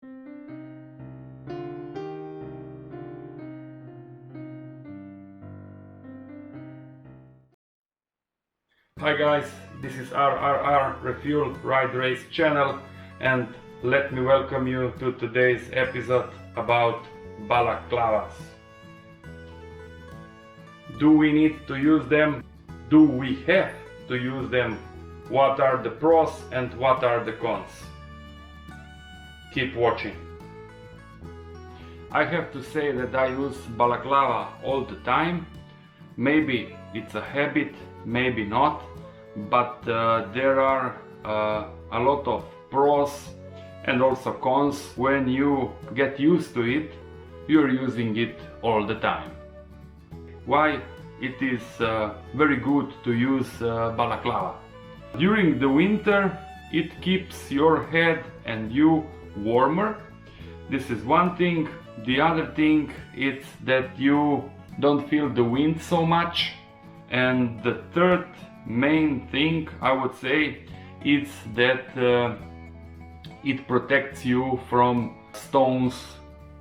Hi guys, this is RRR Refuel Ride Race channel, and let me welcome you to today's episode about balaclavas. Do we need to use them? Do we have to use them? What are the pros and what are the cons? Keep watching. I have to say that I use balaclava all the time. Maybe it's a habit, maybe not, but there are a lot of pros and also cons. When you get used to it, you're using it all the time. Why it is very good to use balaclava? During the winter it keeps your head and you warmer. This is one thing. The other thing is that you don't feel the wind so much. And the third main thing I would say is that it protects you from stones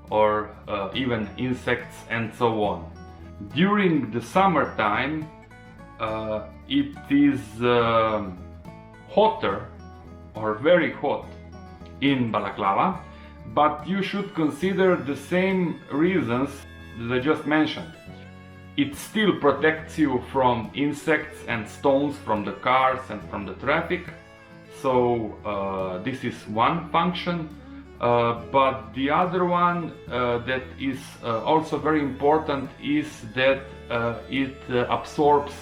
or even insects and so on. During the summertime it is hotter or very hot in balaclava, but you should consider the same reasons that I just mentioned. It still protects you from insects and stones from the cars and from the traffic, so this is one function. But the other one that is also very important is that it absorbs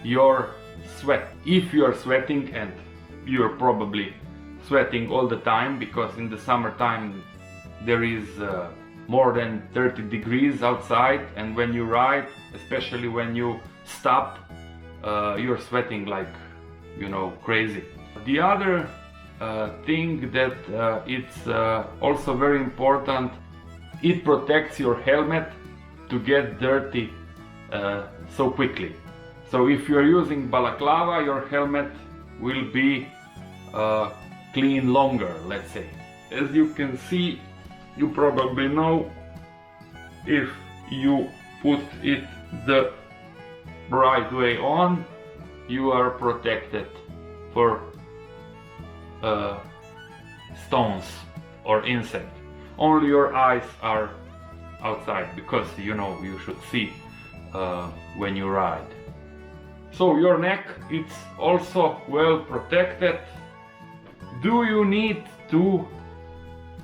your sweat. If you are sweating, and you're probably sweating all the time because in the summertime there is more than 30 degrees outside, and when you ride, especially when you stop, you're sweating like, you know, crazy. The other thing that it's also very important, it protects your helmet to get dirty so quickly. So if you're using balaclava, your helmet will be clean longer, let's say. As you can see, you probably know, if you put it the right way on, you are protected for stones or insect. Only your eyes are outside because, you know, you should see when you ride. So your neck, it's also well protected. Do you need to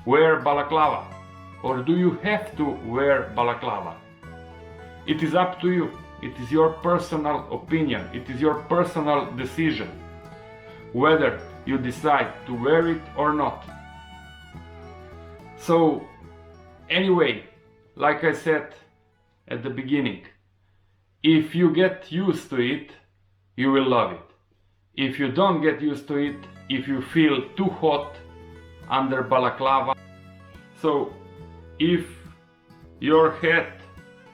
wear balaclava, or do you have to wear balaclava? It is up to you. It is your personal opinion. It is your personal decision whether you decide to wear it or not. So anyway, like I said at the beginning, if you get used to it, you will love it. If you don't get used to it, if you feel too hot under balaclava, so if your head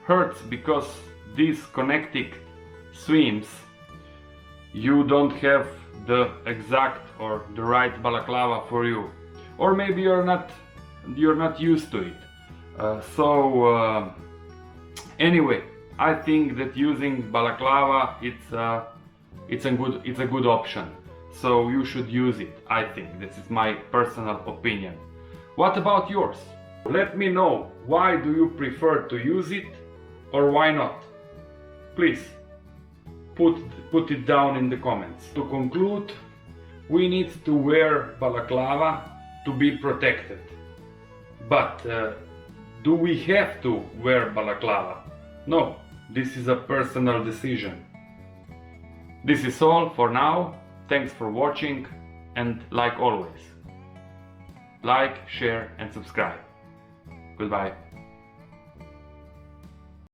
hurts because these connecting swims, you don't have the exact or the right balaclava for you, or maybe you're not used to it. Anyway, I think that using balaclava, it's a good option. So you should use it. I think this is my personal opinion. What about yours? Let me know, why do you prefer to use it, or why not? Please put it down in the comments. To conclude, we need to wear balaclava to be protected. But do we have to wear balaclava? No, this is a personal decision. This is all for now. Thanks for watching, and like always, like, share and subscribe. Goodbye.